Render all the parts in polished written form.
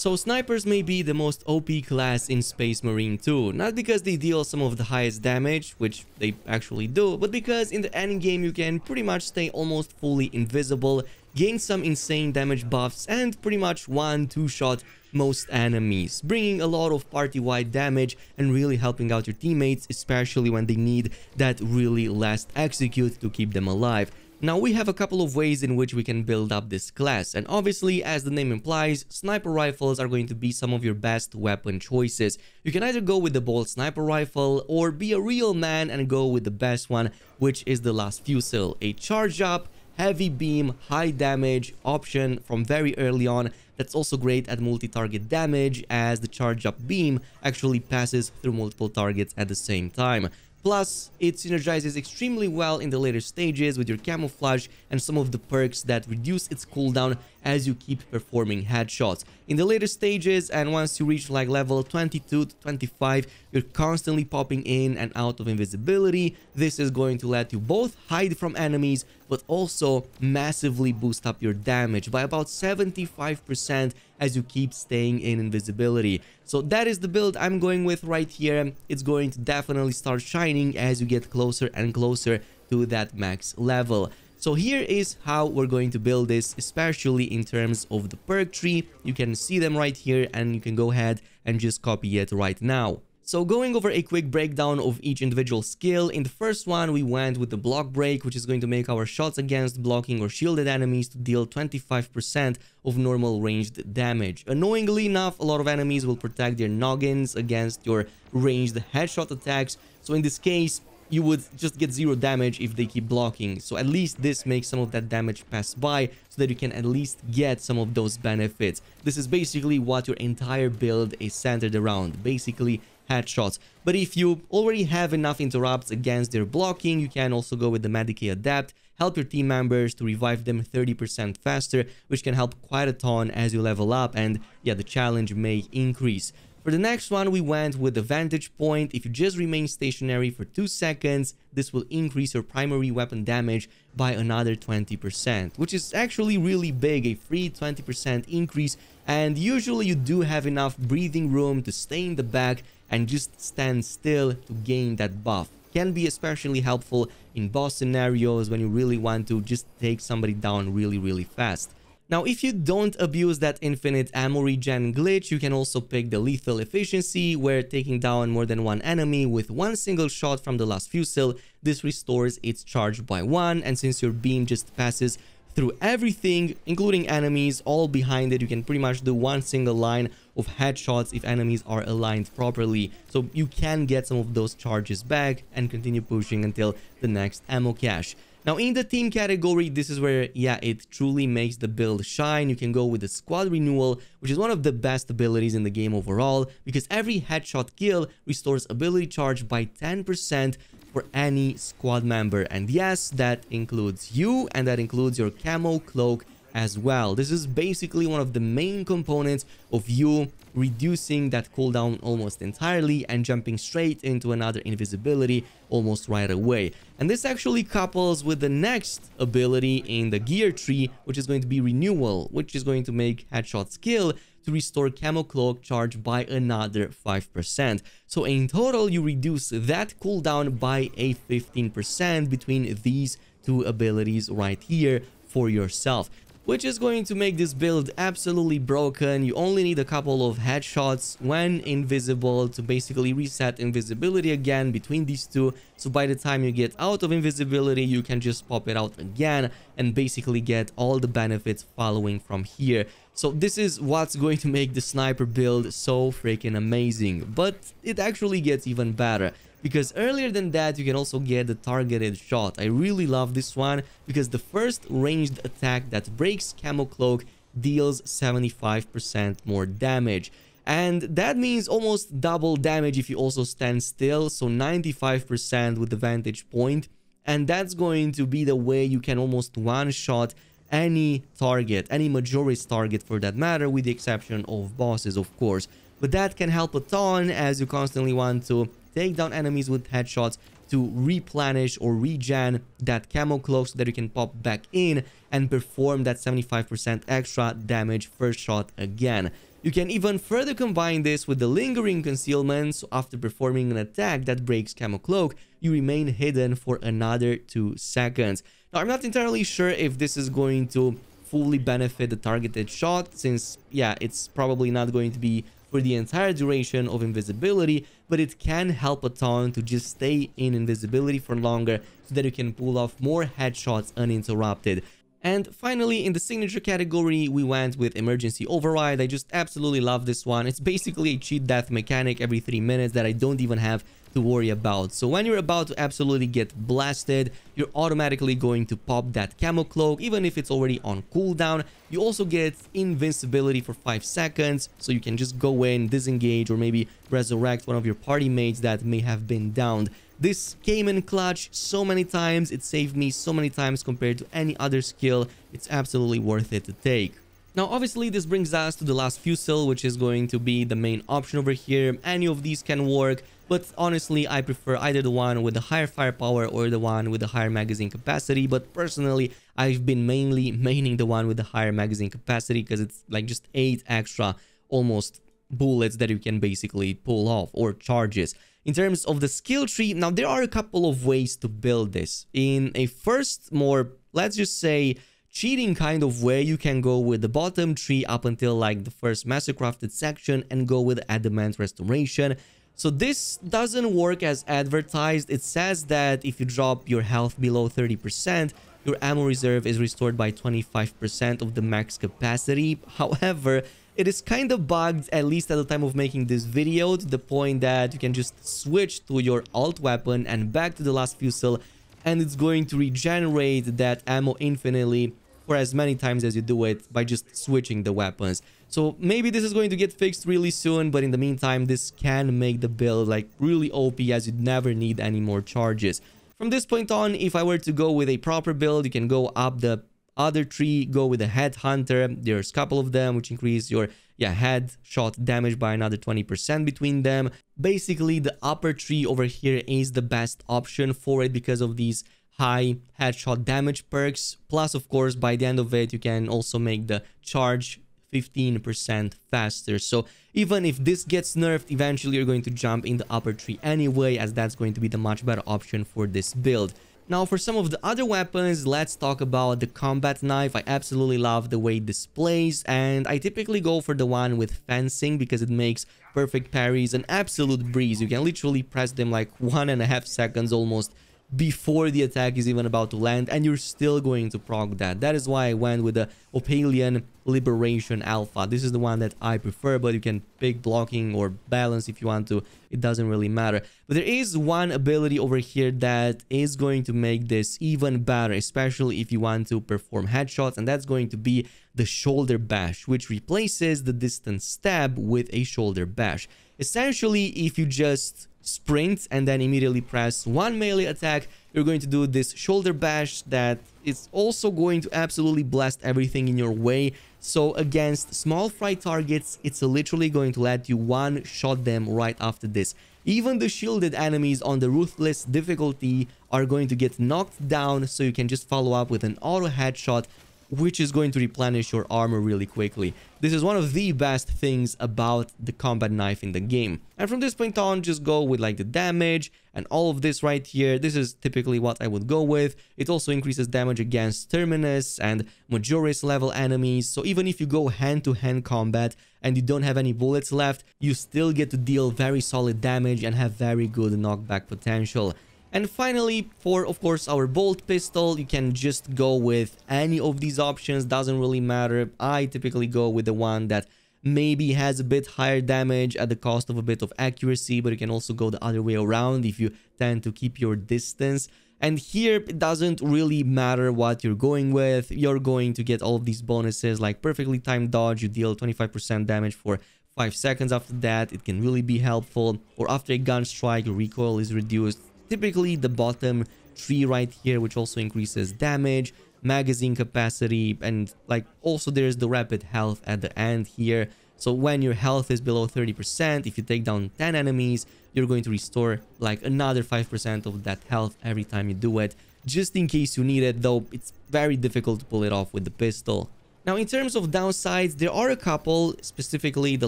So snipers may be the most OP class in Space Marine 2, not because they deal some of the highest damage, which they actually do, but because in the endgame you can pretty much stay almost fully invisible, gain some insane damage buffs, and pretty much 1-2 shot most enemies, bringing a lot of party-wide damage and really helping out your teammates, especially when they need that really last execute to keep them alive. Now, we have a couple of ways in which we can build up this class, and obviously, as the name implies, sniper rifles are going to be some of your best weapon choices. You can either go with the bolt sniper rifle or be a real man and go with the best one, which is the last fusil, a charge up, heavy beam, high damage option from very early on. That's also great at multi-target damage, as the charge up beam actually passes through multiple targets at the same time. Plus, it synergizes extremely well in the later stages with your camouflage and some of the perks that reduce its cooldown as you keep performing headshots. In the later stages, and once you reach like level 22 to 25, you're constantly popping in and out of invisibility. This is going to let you both hide from enemies, but also massively boost up your damage by about 75% as you keep staying in invisibility. So that is the build I'm going with right here. It's going to definitely start shining as you get closer and closer to that max level. So here is how we're going to build this, especially in terms of the perk tree. You can see them right here and you can go ahead and just copy it right now. So going over a quick breakdown of each individual skill, in the first one we went with the block break, which is going to make our shots against blocking or shielded enemies to deal 25% of normal ranged damage. Annoyingly enough, a lot of enemies will protect their noggins against your ranged headshot attacks, so in this case you would just get 0 damage if they keep blocking. So at least this makes some of that damage pass by so that you can at least get some of those benefits. This is basically what your entire build is centered around, basically headshots. But if you already have enough interrupts against their blocking, you can also go with the Medicae Adept, help your team members to revive them 30% faster, which can help quite a ton as you level up, and yeah, the challenge may increase. For the next one, we went with the Vantage Point. If you just remain stationary for 2 seconds, this will increase your primary weapon damage by another 20%, which is actually really big, a free 20% increase, and usually you do have enough breathing room to stay in the back and just stand still to gain that buff. Can be especially helpful in boss scenarios when you really want to just take somebody down really fast. Now, if you don't abuse that infinite ammo regen glitch, you can also pick the lethal efficiency, where taking down more than one enemy with one single shot from the last fusil, this restores its charge by 1, and since your beam just passes through everything, including enemies, all behind it, you can pretty much do one single line of headshots if enemies are aligned properly. So you can get some of those charges back and continue pushing until the next ammo cache. Now, in the team category, this is where, yeah, it truly makes the build shine. You can go with the Squad Renewal, which is one of the best abilities in the game overall, because every headshot kill restores ability charge by 10% for any squad member. And yes, that includes you, and that includes your camo cloak as well. This is basically one of the main components of you reducing that cooldown almost entirely and jumping straight into another invisibility almost right away. And this actually couples with the next ability in the gear tree, which is going to be Renewal, which is going to make headshot skill to restore camo cloak charge by another 5%. So in total, you reduce that cooldown by a 15% between these two abilities right here for yourself, which is going to make this build absolutely broken. You only need a couple of headshots when invisible to basically reset invisibility again between these two. So by the time you get out of invisibility, you can just pop it out again and basically get all the benefits following from here. So this is what's going to make the sniper build so freaking amazing. But it actually gets even better, because earlier than that, you can also get the targeted shot. I really love this one because the first ranged attack that breaks camo cloak deals 75% more damage. And that means almost double damage if you also stand still, so 95% with the Vantage Point. And that's going to be the way you can almost one-shot any target, any Majorist target for that matter, with the exception of bosses, of course. But that can help a ton as you constantly want to take down enemies with headshots to replenish or regen that camo cloak so that you can pop back in and perform that 75% extra damage first shot again. You can even further combine this with the lingering concealment, so after performing an attack that breaks Camo Cloak, you remain hidden for another 2 seconds. Now, I'm not entirely sure if this is going to fully benefit the targeted shot, since, yeah, it's probably not going to be for the entire duration of invisibility, but it can help a ton to just stay in invisibility for longer so that you can pull off more headshots uninterrupted. And finally, in the signature category, we went with Emergency Override. I just absolutely love this one. It's basically a cheat death mechanic every 3 minutes that I don't even have to worry about. So when you're about to absolutely get blasted, you're automatically going to pop that Camo Cloak, even if it's already on cooldown. You also get invincibility for 5 seconds, so you can just go in, disengage, or maybe resurrect one of your party mates that may have been downed. This came in clutch so many times. It saved me so many times compared to any other skill. It's absolutely worth it to take. Now, obviously, this brings us to the last Fusil, which is going to be the main option over here. Any of these can work, but honestly, I prefer either the one with the higher firepower or the one with the higher magazine capacity. But personally, I've been mainly maining the one with the higher magazine capacity because it's like just 8 extra almost bullets that you can basically pull off, or charges. In terms of the skill tree, now there are a couple of ways to build this. In a first, more, let's just say, cheating kind of way, you can go with the bottom tree up until like the first Mastercrafted section and go with Adamant Restoration. So this doesn't work as advertised. It says that if you drop your health below 30%, your ammo reserve is restored by 25% of the max capacity. However, it is kind of bugged, at least at the time of making this video, to the point that you can just switch to your alt weapon and back to the last Fusil, and it's going to regenerate that ammo infinitely for as many times as you do it by just switching the weapons. So maybe this is going to get fixed really soon, but in the meantime, this can make the build like really OP, as you'd never need any more charges. From this point on, if I were to go with a proper build, you can go up the other tree, go with a Headhunter. There's a couple of them which increase your headshot damage by another 20% between them. Basically, the upper tree over here is the best option for it because of these high headshot damage perks. Plus, of course, by the end of it, you can also make the charge 15% faster. So even if this gets nerfed, eventually you're going to jump in the upper tree anyway, as that's going to be the much better option for this build. Now, for some of the other weapons, let's talk about the combat knife. I absolutely love the way it displays, and I typically go for the one with fencing because it makes perfect parries an absolute breeze. You can literally press them like 1.5 seconds almost before the attack is even about to land, and you're still going to proc that. That is why I went with the Opalian Liberation Alpha. This is the one that I prefer, but you can pick blocking or balance if you want to. It doesn't really matter. But there is one ability over here that is going to make this even better, especially if you want to perform headshots, and that's going to be the Shoulder Bash, which replaces the distance stab with a shoulder bash. Essentially, if you just sprint and then immediately press one melee attack, you're going to do this shoulder bash that is also going to absolutely blast everything in your way. So against small fry targets, it's literally going to let you one-shot them right after this. Even the shielded enemies on the Ruthless difficulty are going to get knocked down, so you can just follow up with an auto headshot, which is going to replenish your armor really quickly. This is one of the best things about the combat knife in the game. And from this point on, just go with like the damage and all of this right here. This is typically what I would go with. It also increases damage against Terminus and Majoris level enemies. So even if you go hand-to-hand combat and you don't have any bullets left, you still get to deal very solid damage and have very good knockback potential. And finally, for, of course, our bolt pistol, you can just go with any of these options. Doesn't really matter. I typically go with the one that maybe has a bit higher damage at the cost of a bit of accuracy, but you can also go the other way around if you tend to keep your distance. And here, it doesn't really matter what you're going with. You're going to get all of these bonuses, like perfectly timed dodge. You deal 25% damage for 5 seconds after that. It can really be helpful. Or after a gun strike, your recoil is reduced. Typically the bottom tree right here, which also increases damage, magazine capacity, and like also there's the rapid health at the end here. So when your health is below 30%, if you take down 10 enemies, you're going to restore like another 5% of that health every time you do it, just in case you need it, though it's very difficult to pull it off with the pistol. Now, in terms of downsides, there are a couple. Specifically, the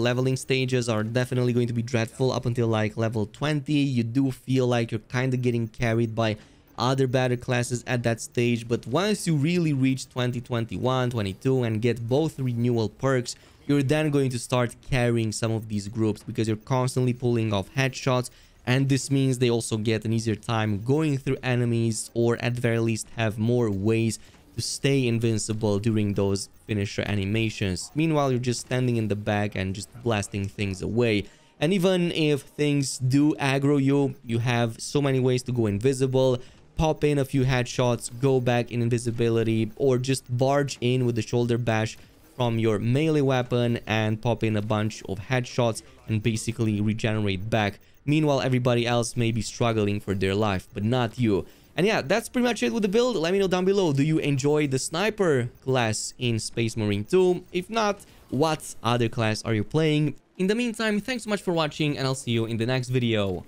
leveling stages are definitely going to be dreadful up until like level 20. You do feel like you're kind of getting carried by other battle classes at that stage. But once you really reach 2021, 22 and get both renewal perks, you're then going to start carrying some of these groups because you're constantly pulling off headshots. And this means they also get an easier time going through enemies, or at the very least have more ways to stay invincible during those finisher animations. Meanwhile, you're just standing in the back and just blasting things away. And even if things do aggro you, you have so many ways to go invisible, pop in a few headshots, go back in invisibility, or just barge in with the shoulder bash from your melee weapon and pop in a bunch of headshots and basically regenerate back. Meanwhile, everybody else may be struggling for their life, but not you. And yeah, that's pretty much it with the build. Let me know down below, do you enjoy the sniper class in Space Marine 2? If not, what other class are you playing? In the meantime, thanks so much for watching, and I'll see you in the next video.